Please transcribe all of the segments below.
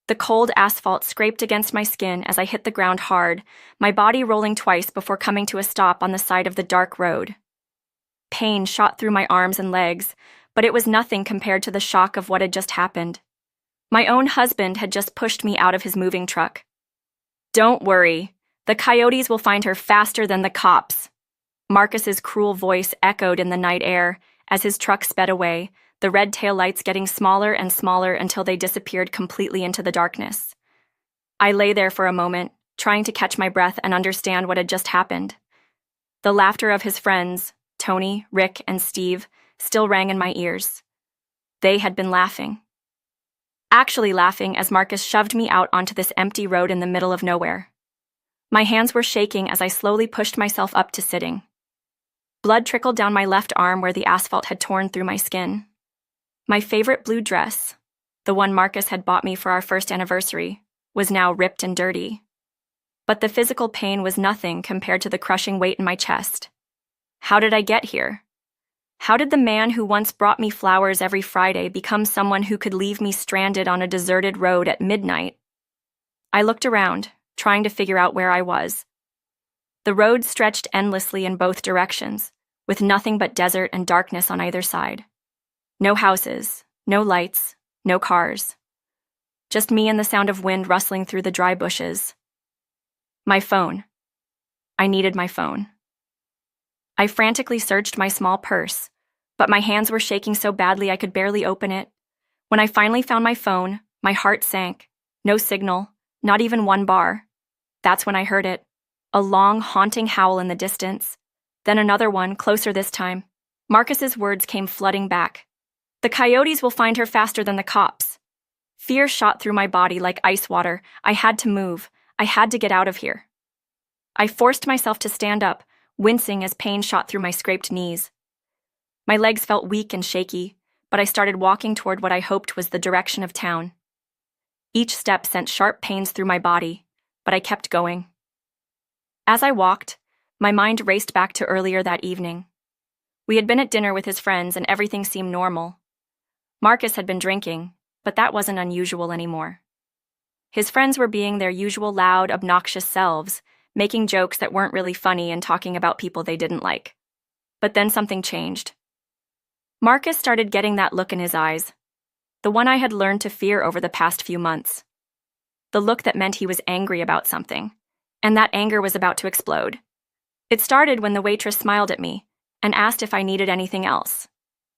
The cold asphalt scraped against my skin as I hit the ground hard, my body rolling twice before coming to a stop on the side of the dark road. Pain shot through my arms and legs, but it was nothing compared to the shock of what had just happened. My own husband had just pushed me out of his moving truck. "Don't worry, the coyotes will find her faster than the cops." Marcus's cruel voice echoed in the night air as his truck sped away, the red taillights getting smaller and smaller until they disappeared completely into the darkness. I lay there for a moment, trying to catch my breath and understand what had just happened. The laughter of his friends, Tony, Rick, and Steve, still rang in my ears. They had been laughing. Actually laughing as Marcus shoved me out onto this empty road in the middle of nowhere. My hands were shaking as I slowly pushed myself up to sitting. Blood trickled down my left arm where the asphalt had torn through my skin. My favorite blue dress, the one Marcus had bought me for our first anniversary, was now ripped and dirty. But the physical pain was nothing compared to the crushing weight in my chest. How did I get here? How did the man who once brought me flowers every Friday become someone who could leave me stranded on a deserted road at midnight? I looked around, trying to figure out where I was. The road stretched endlessly in both directions, with nothing but desert and darkness on either side. No houses, no lights, no cars. Just me and the sound of wind rustling through the dry bushes. My phone. I needed my phone. I frantically searched my small purse, but my hands were shaking so badly I could barely open it. When I finally found my phone, my heart sank. No signal, not even one bar. That's when I heard it. A long, haunting howl in the distance. Then another one, closer this time. Marcus's words came flooding back. "The coyotes will find her faster than the cops." Fear shot through my body like ice water. I had to move. I had to get out of here. I forced myself to stand up, wincing as pain shot through my scraped knees. My legs felt weak and shaky, but I started walking toward what I hoped was the direction of town. Each step sent sharp pains through my body, but I kept going. As I walked, my mind raced back to earlier that evening. We had been at dinner with his friends and everything seemed normal. Marcus had been drinking, but that wasn't unusual anymore. His friends were being their usual loud, obnoxious selves, making jokes that weren't really funny and talking about people they didn't like. But then something changed. Marcus started getting that look in his eyes, the one I had learned to fear over the past few months. The look that meant he was angry about something, and that anger was about to explode. It started when the waitress smiled at me and asked if I needed anything else.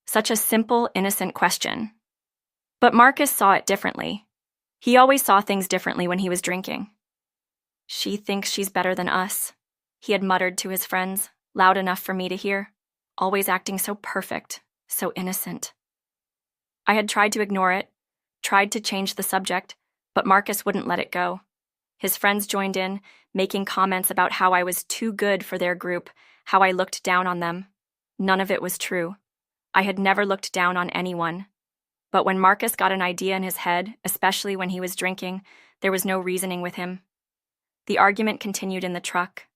Such a simple, innocent question. But Marcus saw it differently. He always saw things differently when he was drinking. "She thinks she's better than us," he had muttered to his friends, loud enough for me to hear, always acting so perfect, so innocent. I had tried to ignore it, tried to change the subject, but Marcus wouldn't let it go. His friends joined in, making comments about how I was too good for their group, how I looked down on them. None of it was true. I had never looked down on anyone. But when Marcus got an idea in his head, especially when he was drinking, there was no reasoning with him. The argument continued in the truck.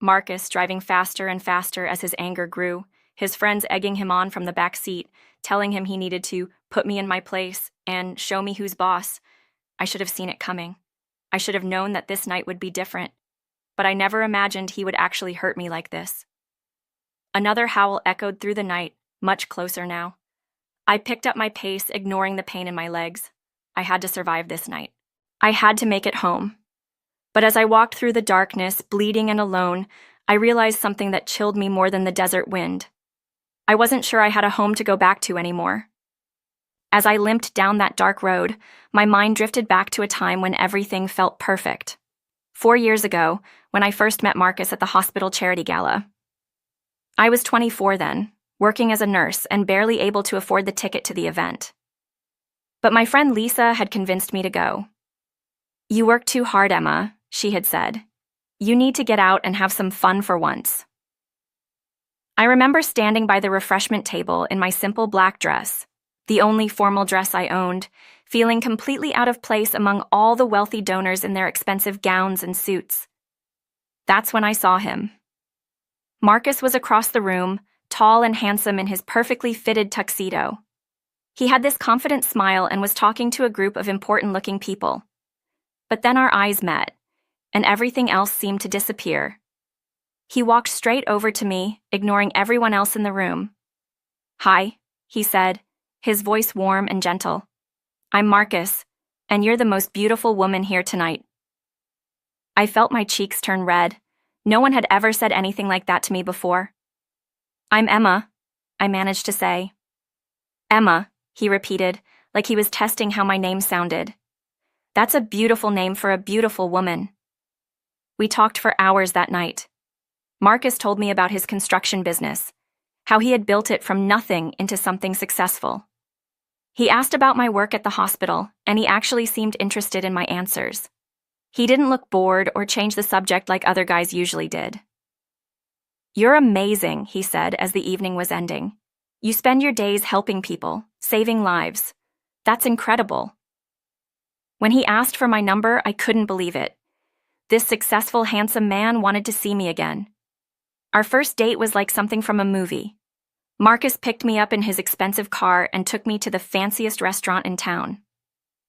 Marcus driving faster and faster as his anger grew, his friends egging him on from the back seat, telling him he needed to put me in my place and show me who's boss. I should have seen it coming. I should have known that this night would be different. But I never imagined he would actually hurt me like this. Another howl echoed through the night, much closer now. I picked up my pace, ignoring the pain in my legs. I had to survive this night. I had to make it home. But as I walked through the darkness, bleeding and alone, I realized something that chilled me more than the desert wind. I wasn't sure I had a home to go back to anymore. As I limped down that dark road, my mind drifted back to a time when everything felt perfect. 4 years ago, when I first met Marcus at the hospital charity gala. I was 24 then, working as a nurse and barely able to afford the ticket to the event. But my friend Lisa had convinced me to go. "You work too hard, Emma," she had said. "You need to get out and have some fun for once." I remember standing by the refreshment table in my simple black dress, the only formal dress I owned, feeling completely out of place among all the wealthy donors in their expensive gowns and suits. That's when I saw him. Marcus was across the room, tall and handsome in his perfectly fitted tuxedo. He had this confident smile and was talking to a group of important-looking people. but then our eyes met, and everything else seemed to disappear. He walked straight over to me, ignoring everyone else in the room. "Hi," he said, his voice warm and gentle. "I'm Marcus, and you're the most beautiful woman here tonight." I felt my cheeks turn red. No one had ever said anything like that to me before. "I'm Emma," I managed to say. "Emma," he repeated, like he was testing how my name sounded. "That's a beautiful name for a beautiful woman." We talked for hours that night. Marcus told me about his construction business, how he had built it from nothing into something successful. He asked about my work at the hospital, and he actually seemed interested in my answers. He didn't look bored or change the subject like other guys usually did. "You're amazing," he said as the evening was ending. "You spend your days helping people, saving lives. That's incredible." When he asked for my number, I couldn't believe it. This successful, handsome man wanted to see me again. Our first date was like something from a movie. Marcus picked me up in his expensive car and took me to the fanciest restaurant in town.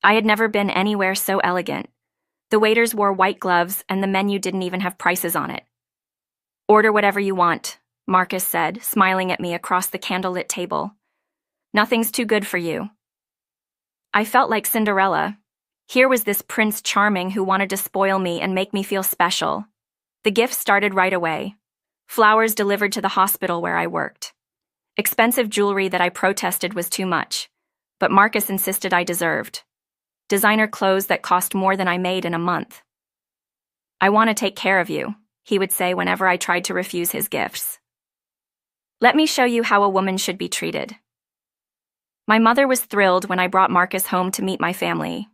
I had never been anywhere so elegant. The waiters wore white gloves, and the menu didn't even have prices on it. "Order whatever you want," Marcus said, smiling at me across the candlelit table. "Nothing's too good for you." I felt like Cinderella. Here was this Prince Charming who wanted to spoil me and make me feel special. The gifts started right away. Flowers delivered to the hospital where I worked. Expensive jewelry that I protested was too much, but Marcus insisted I deserved. Designer clothes that cost more than I made in a month. "I want to take care of you," he would say whenever I tried to refuse his gifts. "Let me show you how a woman should be treated." My mother was thrilled when I brought Marcus home to meet my family.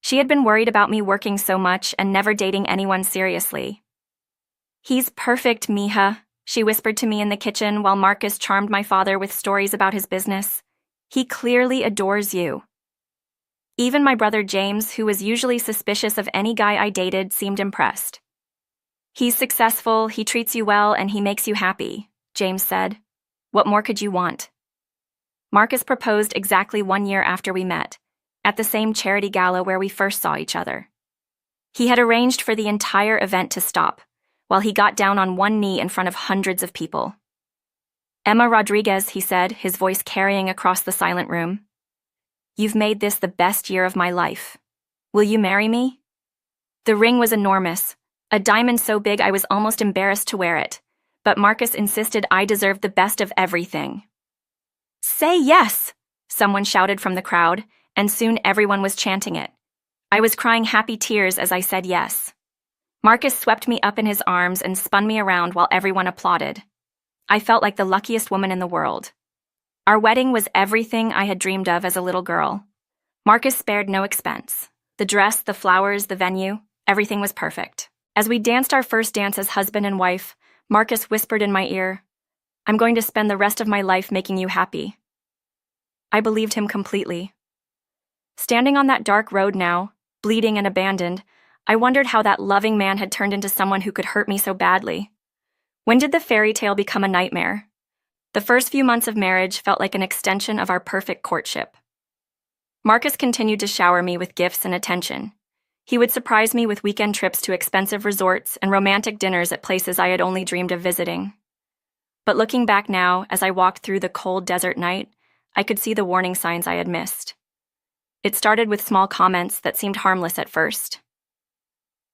She had been worried about me working so much and never dating anyone seriously. "He's perfect, mija," she whispered to me in the kitchen while Marcus charmed my father with stories about his business. "He clearly adores you." Even my brother James, who was usually suspicious of any guy I dated, seemed impressed. "He's successful, he treats you well, and he makes you happy," James said. "What more could you want?" Marcus proposed exactly 1 year after we met, at the same charity gala where we first saw each other. He had arranged for the entire event to stop, while he got down on one knee in front of hundreds of people. "Emma Rodriguez," he said, his voice carrying across the silent room. "You've made this the best year of my life. Will you marry me?" The ring was enormous, a diamond so big I was almost embarrassed to wear it, but Marcus insisted I deserved the best of everything. "Say yes!" someone shouted from the crowd, and soon everyone was chanting it. I was crying happy tears as I said yes. Marcus swept me up in his arms and spun me around while everyone applauded. I felt like the luckiest woman in the world. Our wedding was everything I had dreamed of as a little girl. Marcus spared no expense. The dress, the flowers, the venue, everything was perfect. As we danced our first dance as husband and wife, Marcus whispered in my ear, "I'm going to spend the rest of my life making you happy." I believed him completely. Standing on that dark road now, bleeding and abandoned, I wondered how that loving man had turned into someone who could hurt me so badly. When did the fairy tale become a nightmare? The first few months of marriage felt like an extension of our perfect courtship. Marcus continued to shower me with gifts and attention. He would surprise me with weekend trips to expensive resorts and romantic dinners at places I had only dreamed of visiting. But looking back now, as I walked through the cold desert night, I could see the warning signs I had missed. It started with small comments that seemed harmless at first.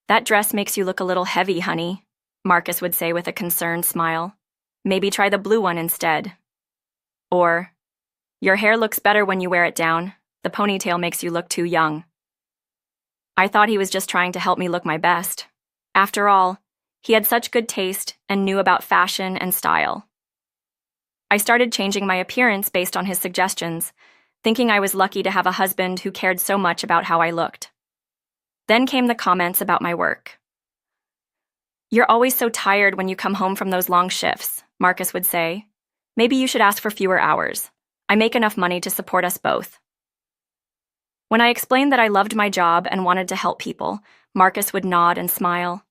"That dress makes you look a little heavy, honey," Marcus would say with a concerned smile. "Maybe try the blue one instead." Or, "Your hair looks better when you wear it down. The ponytail makes you look too young." I thought he was just trying to help me look my best. After all, he had such good taste and knew about fashion and style. I started changing my appearance based on his suggestions, thinking I was lucky to have a husband who cared so much about how I looked. Then came the comments about my work. "You're always so tired when you come home from those long shifts," Marcus would say. "Maybe you should ask for fewer hours. I make enough money to support us both." When I explained that I loved my job and wanted to help people, Marcus would nod and smile.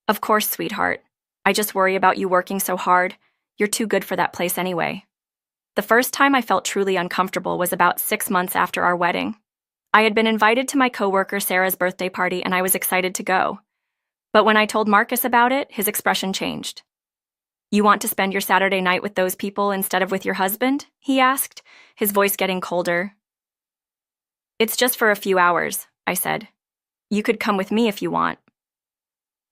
"Of course, sweetheart. I just worry about you working so hard. You're too good for that place anyway." The first time I felt truly uncomfortable was about 6 months after our wedding. I had been invited to my coworker Sarah's birthday party and I was excited to go. But when I told Marcus about it, his expression changed. "You want to spend your Saturday night with those people instead of with your husband?" he asked, his voice getting colder. "It's just for a few hours," I said. "You could come with me if you want."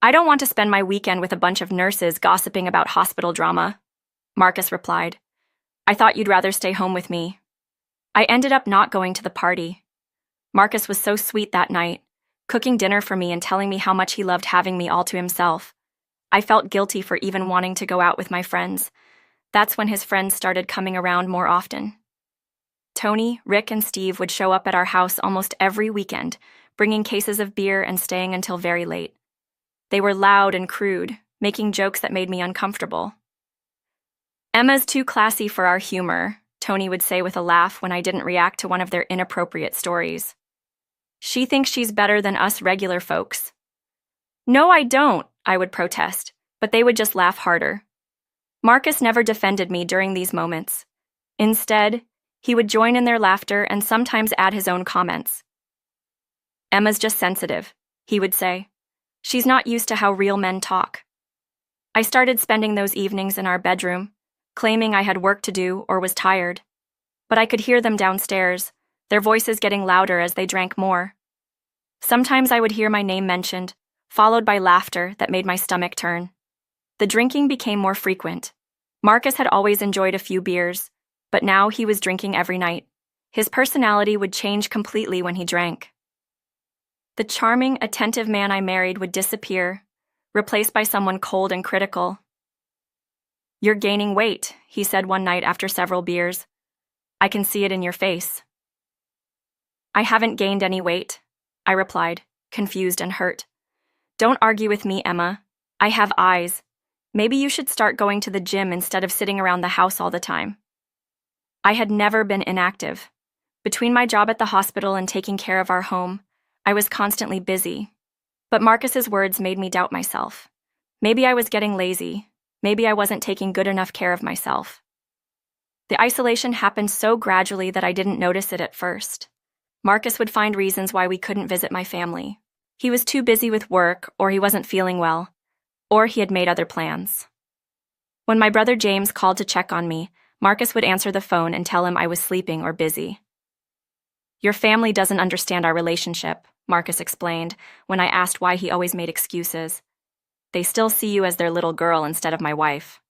"I don't want to spend my weekend with a bunch of nurses gossiping about hospital drama," Marcus replied. "I thought you'd rather stay home with me." I ended up not going to the party. Marcus was so sweet that night, cooking dinner for me and telling me how much he loved having me all to himself. I felt guilty for even wanting to go out with my friends. That's when his friends started coming around more often. Tony, Rick, and Steve would show up at our house almost every weekend, bringing cases of beer and staying until very late. They were loud and crude, making jokes that made me uncomfortable. "Emma's too classy for our humor," Tony would say with a laugh when I didn't react to one of their inappropriate stories. "She thinks she's better than us regular folks." "No, I don't," I would protest, but they would just laugh harder. Marcus never defended me during these moments. Instead, he would join in their laughter and sometimes add his own comments. "Emma's just sensitive," he would say. "She's not used to how real men talk." I started spending those evenings in our bedroom, claiming I had work to do or was tired. But I could hear them downstairs, their voices getting louder as they drank more. Sometimes I would hear my name mentioned, followed by laughter that made my stomach turn. The drinking became more frequent. Marcus had always enjoyed a few beers, but now he was drinking every night. His personality would change completely when he drank. The charming, attentive man I married would disappear, replaced by someone cold and critical. "You're gaining weight," he said one night after several beers. "I can see it in your face." "I haven't gained any weight," I replied, confused and hurt. "Don't argue with me, Emma. I have eyes. Maybe you should start going to the gym instead of sitting around the house all the time." I had never been inactive. Between my job at the hospital and taking care of our home, I was constantly busy. But Marcus's words made me doubt myself. Maybe I was getting lazy. Maybe I wasn't taking good enough care of myself. The isolation happened so gradually that I didn't notice it at first. Marcus would find reasons why we couldn't visit my family. He was too busy with work, or he wasn't feeling well, or he had made other plans. When my brother James called to check on me, Marcus would answer the phone and tell him I was sleeping or busy. "Your family doesn't understand our relationship," Marcus explained when I asked why he always made excuses. "They still see you as their little girl instead of my wife."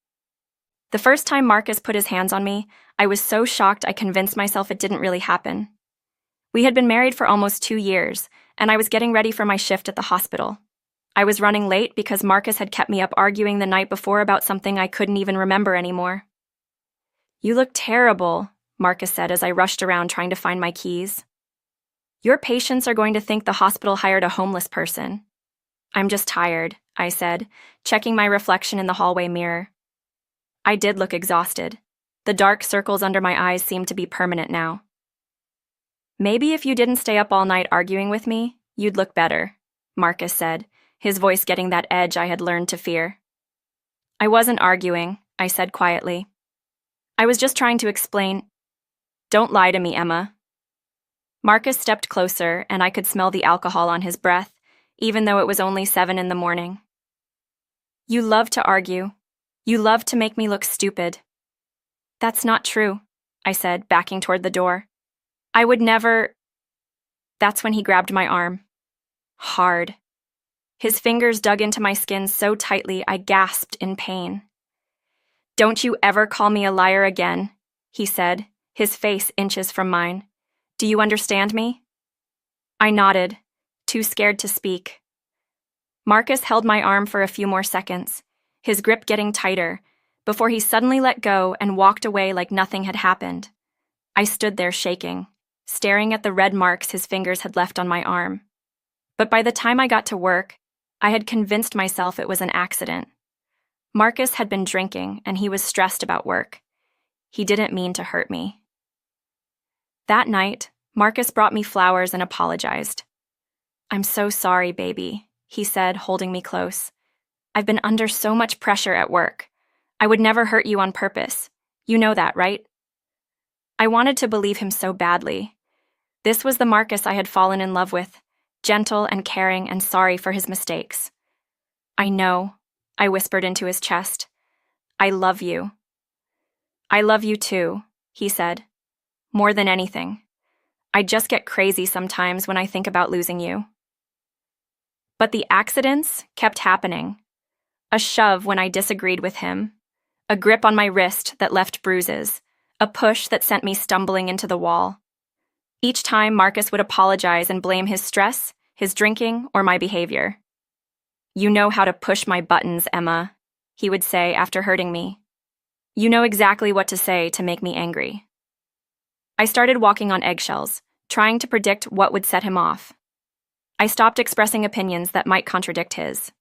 The first time Marcus put his hands on me, I was so shocked I convinced myself it didn't really happen. We had been married for almost 2 years, and I was getting ready for my shift at the hospital. I was running late because Marcus had kept me up arguing the night before about something I couldn't even remember anymore. "You look terrible," Marcus said as I rushed around trying to find my keys. "Your patients are going to think the hospital hired a homeless person." "I'm just tired," I said, checking my reflection in the hallway mirror. I did look exhausted. The dark circles under my eyes seemed to be permanent now. "Maybe if you didn't stay up all night arguing with me, you'd look better," Marcus said, his voice getting that edge I had learned to fear. "I wasn't arguing," I said quietly. "I was just trying to explain." "Don't lie to me, Emma." Marcus stepped closer, and I could smell the alcohol on his breath, even though it was only 7 in the morning. "You love to argue. You love to make me look stupid." "That's not true," I said, backing toward the door. "I would never—" That's when he grabbed my arm. Hard. His fingers dug into my skin so tightly I gasped in pain. "Don't you ever call me a liar again," he said, his face inches from mine. "Do you understand me?" I nodded, too scared to speak. Marcus held my arm for a few more seconds, his grip getting tighter, before he suddenly let go and walked away like nothing had happened. I stood there shaking, staring at the red marks his fingers had left on my arm. But by the time I got to work, I had convinced myself it was an accident. Marcus had been drinking, and he was stressed about work. He didn't mean to hurt me. That night, Marcus brought me flowers and apologized. "I'm so sorry, baby," he said, holding me close. "I've been under so much pressure at work. I would never hurt you on purpose. You know that, right?" I wanted to believe him so badly. This was the Marcus I had fallen in love with, gentle and caring and sorry for his mistakes. I know, I whispered into his chest. I love you. I love you too, he said. More than anything. I just get crazy sometimes when I think about losing you. But the accidents kept happening. A shove when I disagreed with him, a grip on my wrist that left bruises, a push that sent me stumbling into the wall. Each time Marcus would apologize and blame his stress, his drinking, or my behavior. You know how to push my buttons, Emma, he would say after hurting me. You know exactly what to say to make me angry. I started walking on eggshells, trying to predict what would set him off. I stopped expressing opinions that might contradict his.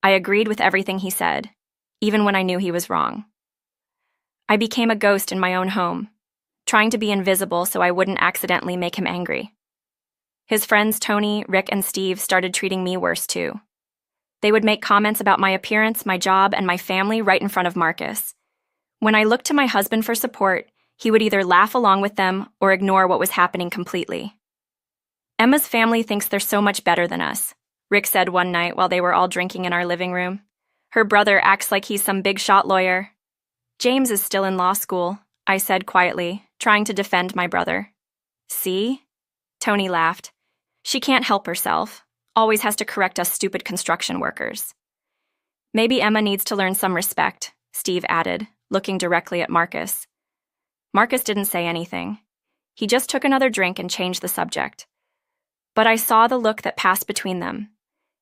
I agreed with everything he said, even when I knew he was wrong. I became a ghost in my own home, trying to be invisible so I wouldn't accidentally make him angry. His friends Tony, Rick, and Steve started treating me worse too. They would make comments about my appearance, my job, and my family right in front of Marcus. When I looked to my husband for support, he would either laugh along with them or ignore what was happening completely. Emma's family thinks they're so much better than us, Rick said one night while they were all drinking in our living room. Her brother acts like he's some big shot lawyer. James is still in law school, I said quietly, trying to defend my brother. See? Tony laughed. She can't help herself. Always has to correct us stupid construction workers. Maybe Emma needs to learn some respect, Steve added, looking directly at Marcus. Marcus didn't say anything. He just took another drink and changed the subject. But I saw the look that passed between them,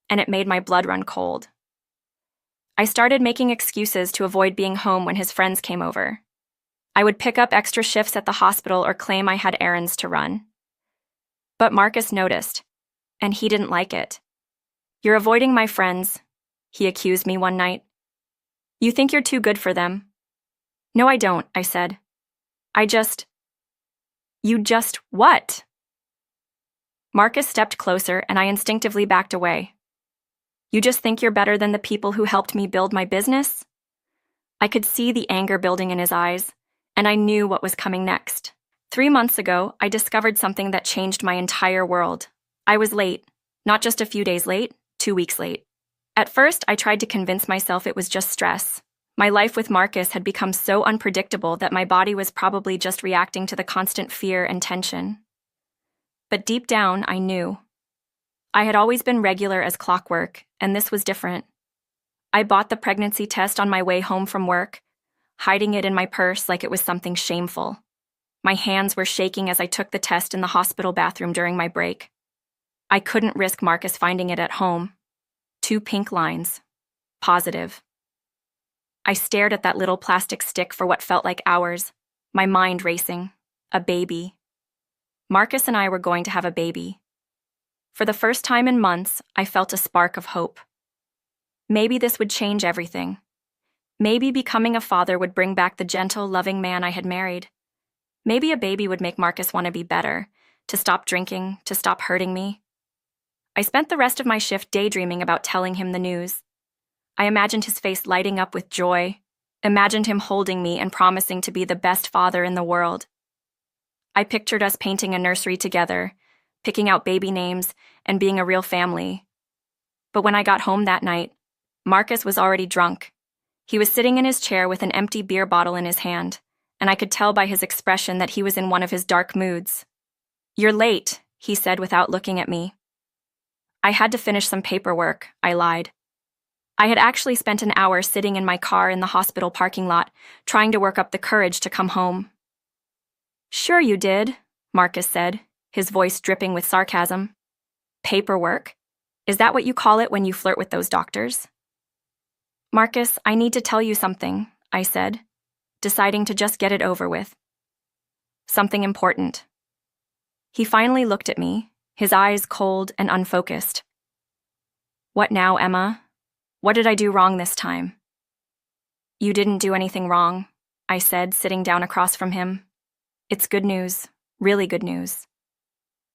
and it made my blood run cold. I started making excuses to avoid being home when his friends came over. I would pick up extra shifts at the hospital or claim I had errands to run. But Marcus noticed, and he didn't like it. You're avoiding my friends, he accused me one night. You think you're too good for them. No, I don't, I said. You just what? Marcus stepped closer and I instinctively backed away. You just think you're better than the people who helped me build my business? I could see the anger building in his eyes, and I knew what was coming next. 3 months ago, I discovered something that changed my entire world. I was late, not just a few days late, 2 weeks late. At first, I tried to convince myself it was just stress. My life with Marcus had become so unpredictable that my body was probably just reacting to the constant fear and tension. But deep down, I knew. I had always been regular as clockwork, and this was different. I bought the pregnancy test on my way home from work, hiding it in my purse like it was something shameful. My hands were shaking as I took the test in the hospital bathroom during my break. I couldn't risk Marcus finding it at home. 2 pink lines. Positive. I stared at that little plastic stick for what felt like hours, my mind racing. A baby. Marcus and I were going to have a baby. For the first time in months, I felt a spark of hope. Maybe this would change everything. Maybe becoming a father would bring back the gentle, loving man I had married. Maybe a baby would make Marcus want to be better, to stop drinking, to stop hurting me. I spent the rest of my shift daydreaming about telling him the news. I imagined his face lighting up with joy, imagined him holding me and promising to be the best father in the world. I pictured us painting a nursery together, picking out baby names, and being a real family. But when I got home that night, Marcus was already drunk. He was sitting in his chair with an empty beer bottle in his hand, and I could tell by his expression that he was in one of his dark moods. "You're late," he said without looking at me. "I had to finish some paperwork," I lied. I had actually spent an hour sitting in my car in the hospital parking lot, trying to work up the courage to come home. "Sure you did," Marcus said, his voice dripping with sarcasm. "Paperwork? Is that what you call it when you flirt with those doctors?" "Marcus, I need to tell you something," I said, deciding to just get it over with. "Something important." He finally looked at me, his eyes cold and unfocused. "What now, Emma? What did I do wrong this time?" "You didn't do anything wrong," I said, sitting down across from him. "It's good news, really good news."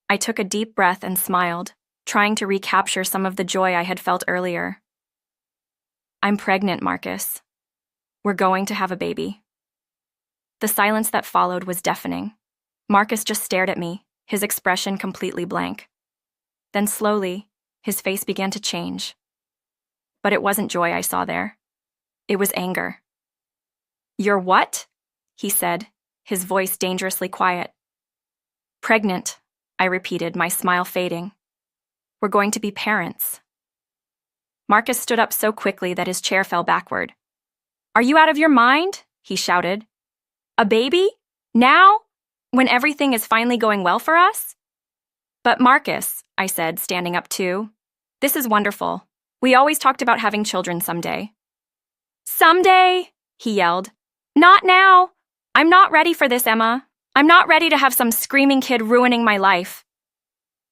I took a deep breath and smiled, trying to recapture some of the joy I had felt earlier. "I'm pregnant, Marcus. We're going to have a baby." The silence that followed was deafening. Marcus just stared at me, his expression completely blank. Then slowly, his face began to change. But it wasn't joy I saw there. It was anger. "You're what?" he said, his voice dangerously quiet. "Pregnant," I repeated, my smile fading. "We're going to be parents." Marcus stood up so quickly that his chair fell backward. "Are you out of your mind?" he shouted. "A baby? Now? When everything is finally going well for us?" "But Marcus," I said, standing up too, "this is wonderful. We always talked about having children someday." "Someday?" he yelled. "Not now. I'm not ready for this, Emma. I'm not ready to have some screaming kid ruining my life."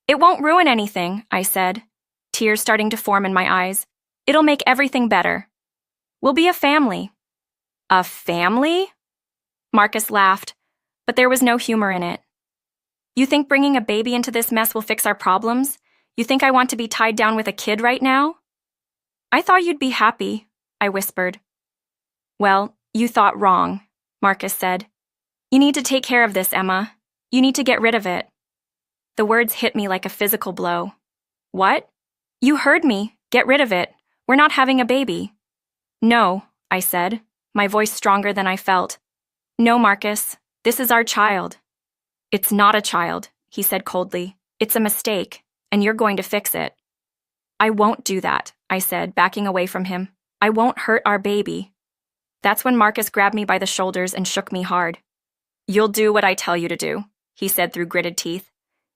"It won't ruin anything," I said, tears starting to form in my eyes. "It'll make everything better. We'll be a family." "A family?" Marcus laughed, but there was no humor in it. "You think bringing a baby into this mess will fix our problems? You think I want to be tied down with a kid right now?" "I thought you'd be happy," I whispered. "Well, you thought wrong," Marcus said. "You need to take care of this, Emma. You need to get rid of it." The words hit me like a physical blow. "What?" "You heard me. Get rid of it. We're not having a baby." "No," I said, my voice stronger than I felt. "No, Marcus. This is our child." "It's not a child," he said coldly. "It's a mistake, and you're going to fix it." "I won't do that," I said, backing away from him. "I won't hurt our baby." That's when Marcus grabbed me by the shoulders and shook me hard. "You'll do what I tell you to do," he said through gritted teeth.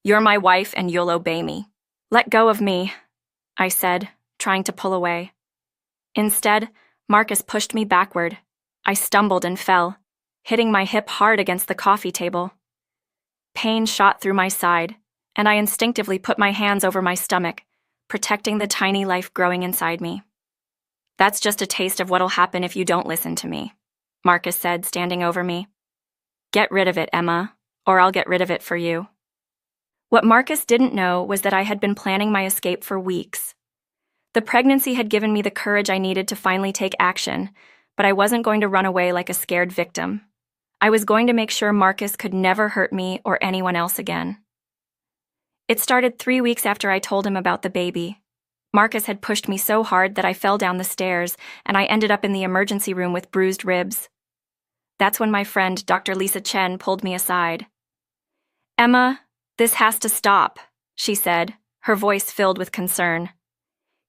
"You're my wife and you'll obey me." "Let go of me," I said, trying to pull away. Instead, Marcus pushed me backward. I stumbled and fell, hitting my hip hard against the coffee table. Pain shot through my side, and I instinctively put my hands over my stomach, protecting the tiny life growing inside me. "That's just a taste of what'll happen if you don't listen to me," Marcus said, standing over me. "Get rid of it, Emma, or I'll get rid of it for you." What Marcus didn't know was that I had been planning my escape for weeks. The pregnancy had given me the courage I needed to finally take action, but I wasn't going to run away like a scared victim. I was going to make sure Marcus could never hurt me or anyone else again. It started 3 weeks after I told him about the baby. Marcus had pushed me so hard that I fell down the stairs, and I ended up in the emergency room with bruised ribs. That's when my friend, Dr. Lisa Chen, pulled me aside. "Emma, this has to stop," she said, her voice filled with concern.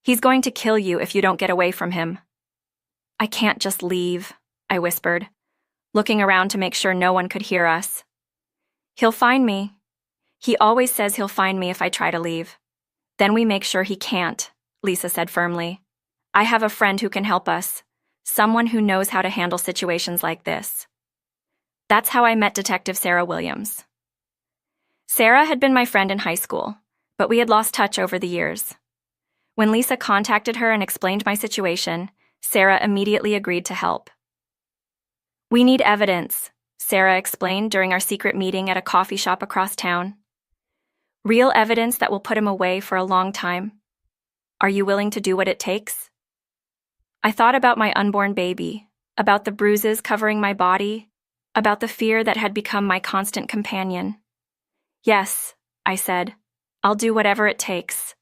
"He's going to kill you if you don't get away from him." "I can't just leave," I whispered, looking around to make sure no one could hear us. "He'll find me. He always says he'll find me if I try to leave. Then we make sure he can't," Lisa said firmly. "I have a friend who can help us, someone who knows how to handle situations like this." That's how I met Detective Sarah Williams. Sarah had been my friend in high school, but we had lost touch over the years. When Lisa contacted her and explained my situation, Sarah immediately agreed to help. "We need evidence," Sarah explained during our secret meeting at a coffee shop across town. "Real evidence that will put him away for a long time. Are you willing to do what it takes?" I thought about my unborn baby, about the bruises covering my body, about the fear that had become my constant companion. "Yes," I said, "I'll do whatever it takes."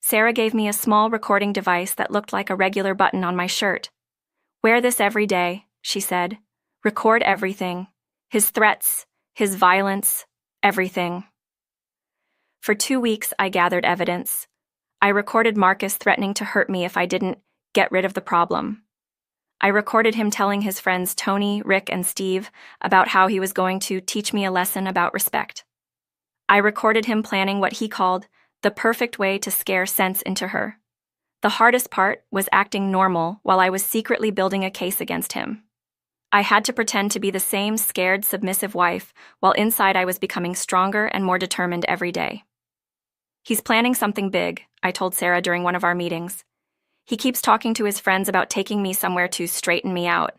Sarah gave me a small recording device that looked like a regular button on my shirt. "Wear this every day," she said. "Record everything. His threats, his violence, everything." For 2 weeks, I gathered evidence. I recorded Marcus threatening to hurt me if I didn't get rid of the problem. I recorded him telling his friends Tony, Rick, and Steve about how he was going to teach me a lesson about respect. I recorded him planning what he called the perfect way to scare sense into her. The hardest part was acting normal while I was secretly building a case against him. I had to pretend to be the same scared, submissive wife, while inside I was becoming stronger and more determined every day. "He's planning something big," I told Sarah during one of our meetings. "He keeps talking to his friends about taking me somewhere to straighten me out.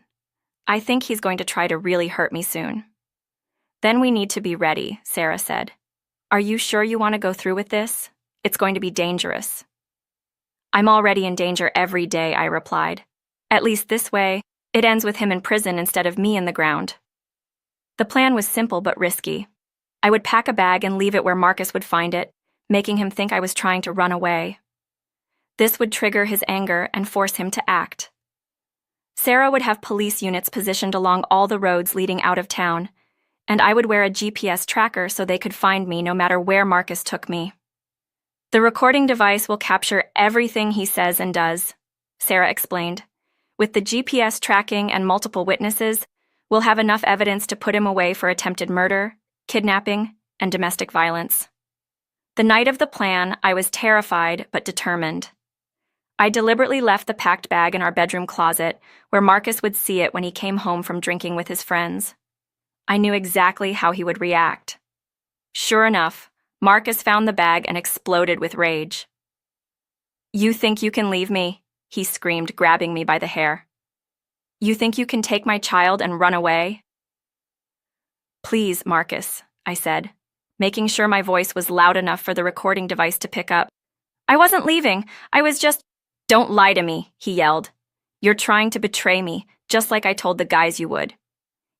I think he's going to try to really hurt me soon." "Then we need to be ready," Sarah said. "Are you sure you want to go through with this? It's going to be dangerous." "I'm already in danger every day," I replied. "At least this way, it ends with him in prison instead of me in the ground." The plan was simple but risky. I would pack a bag and leave it where Marcus would find it, making him think I was trying to run away. This would trigger his anger and force him to act. Sarah would have police units positioned along all the roads leading out of town, and I would wear a GPS tracker so they could find me no matter where Marcus took me. The recording device will capture everything he says and does, Sarah explained. With the GPS tracking and multiple witnesses, we'll have enough evidence to put him away for attempted murder, kidnapping, and domestic violence. The night of the plan, I was terrified but determined. I deliberately left the packed bag in our bedroom closet, where Marcus would see it when he came home from drinking with his friends. I knew exactly how he would react. Sure enough, Marcus found the bag and exploded with rage. "You think you can leave me?" he screamed, grabbing me by the hair. "You think you can take my child and run away?" "Please, Marcus," I said, making sure my voice was loud enough for the recording device to pick up. "I wasn't leaving. I was just—" "Don't lie to me," he yelled. "You're trying to betray me, just like I told the guys you would."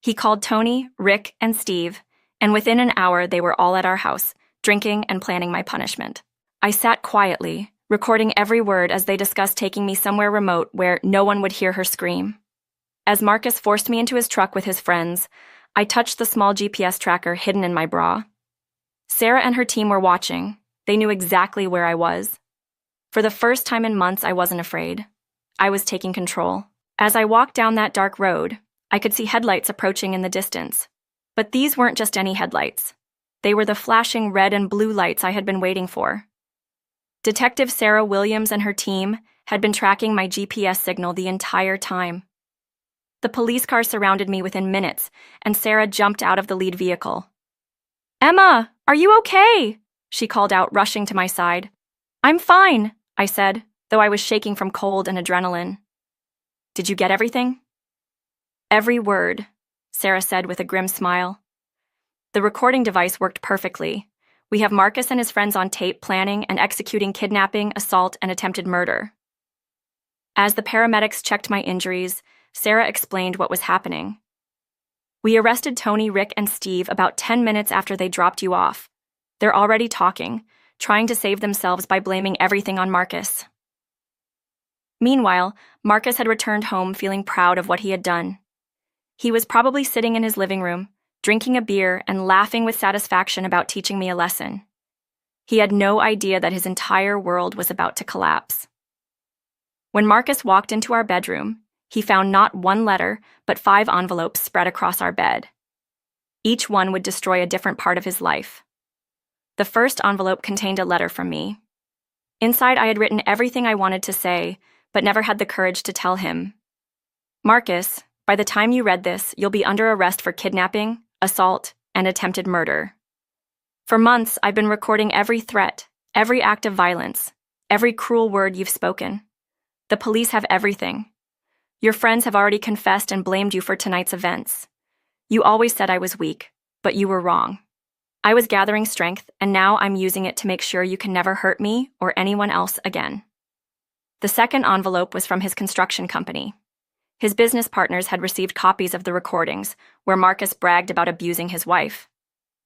He called Tony, Rick, and Steve, and within an hour they were all at our house, drinking and planning my punishment. I sat quietly, recording every word as they discussed taking me somewhere remote where no one would hear her scream. As Marcus forced me into his truck with his friends, I touched the small GPS tracker hidden in my bra. Sarah and her team were watching. They knew exactly where I was. For the first time in months, I wasn't afraid. I was taking control. As I walked down that dark road, I could see headlights approaching in the distance. But these weren't just any headlights. They were the flashing red and blue lights I had been waiting for. Detective Sarah Williams and her team had been tracking my GPS signal the entire time. The police car surrounded me within minutes, and Sarah jumped out of the lead vehicle. "Emma, are you okay?" she called out, rushing to my side. "I'm fine," I said, though I was shaking from cold and adrenaline. "Did you get everything?" "Every word," Sarah said with a grim smile. "The recording device worked perfectly. We have Marcus and his friends on tape planning and executing kidnapping, assault, and attempted murder." As the paramedics checked my injuries, Sarah explained what was happening. "We arrested Tony, Rick, and Steve about 10 minutes after they dropped you off. They're already talking, trying to save themselves by blaming everything on Marcus." Meanwhile, Marcus had returned home feeling proud of what he had done. He was probably sitting in his living room, drinking a beer and laughing with satisfaction about teaching me a lesson. He had no idea that his entire world was about to collapse. When Marcus walked into our bedroom, he found not one letter, but 5 envelopes spread across our bed. Each one would destroy a different part of his life. The first envelope contained a letter from me. Inside, I had written everything I wanted to say, but never had the courage to tell him. "Marcus, by the time you read this, you'll be under arrest for kidnapping, assault, and attempted murder. For months, I've been recording every threat, every act of violence, every cruel word you've spoken. The police have everything. Your friends have already confessed and blamed you for tonight's events. You always said I was weak, but you were wrong. I was gathering strength, and now I'm using it to make sure you can never hurt me or anyone else again." The second envelope was from his construction company. His business partners had received copies of the recordings, where Marcus bragged about abusing his wife.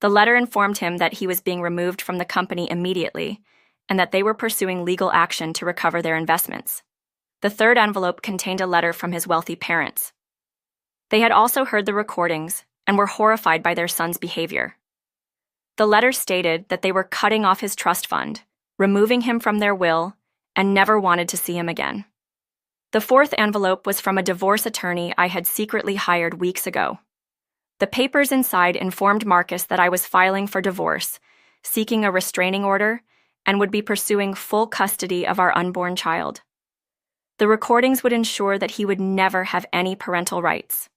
The letter informed him that he was being removed from the company immediately, and that they were pursuing legal action to recover their investments. The third envelope contained a letter from his wealthy parents. They had also heard the recordings and were horrified by their son's behavior. The letter stated that they were cutting off his trust fund, removing him from their will, and never wanted to see him again. The fourth envelope was from a divorce attorney I had secretly hired weeks ago. The papers inside informed Marcus that I was filing for divorce, seeking a restraining order, and would be pursuing full custody of our unborn child. The recordings would ensure that he would never have any parental rights.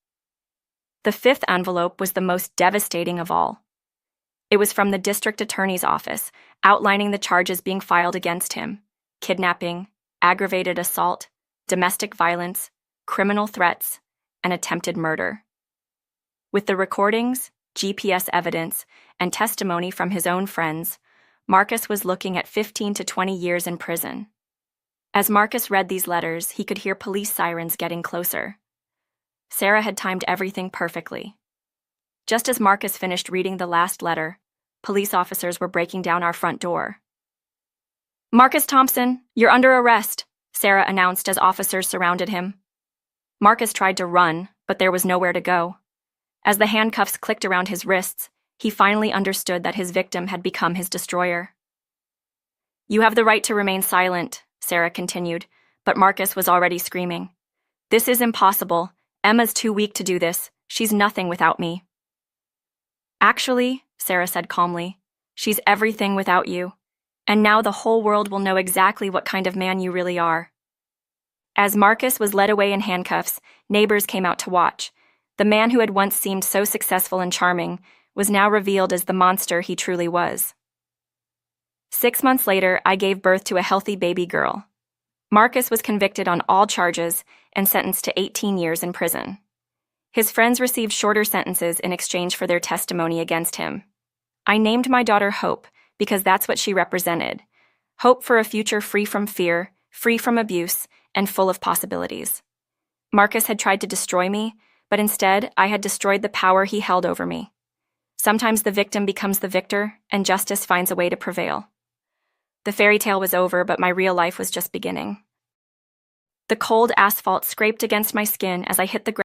The fifth envelope was the most devastating of all. It was from the district attorney's office, outlining the charges being filed against him: kidnapping, aggravated assault, domestic violence, criminal threats, and attempted murder. With the recordings, GPS evidence, and testimony from his own friends, Marcus was looking at 15 to 20 years in prison. As Marcus read these letters, he could hear police sirens getting closer. Sarah had timed everything perfectly. Just as Marcus finished reading the last letter, police officers were breaking down our front door. "Marcus Thompson, you're under arrest," Sarah announced as officers surrounded him. Marcus tried to run, but there was nowhere to go. As the handcuffs clicked around his wrists, he finally understood that his victim had become his destroyer. "You have the right to remain silent," Sarah continued, but Marcus was already screaming. "This is impossible. Emma's too weak to do this. She's nothing without me." "Actually," Sarah said calmly, "she's everything without you. And now the whole world will know exactly what kind of man you really are." As Marcus was led away in handcuffs, neighbors came out to watch. The man who had once seemed so successful and charming was now revealed as the monster he truly was. 6 months later, I gave birth to a healthy baby girl. Marcus was convicted on all charges and sentenced to 18 years in prison. His friends received shorter sentences in exchange for their testimony against him. I named my daughter Hope because that's what she represented. Hope for a future free from fear, free from abuse, and full of possibilities. Marcus had tried to destroy me, but instead I had destroyed the power he held over me. Sometimes the victim becomes the victor, and justice finds a way to prevail. The fairy tale was over, but my real life was just beginning. The cold asphalt scraped against my skin as I hit the ground.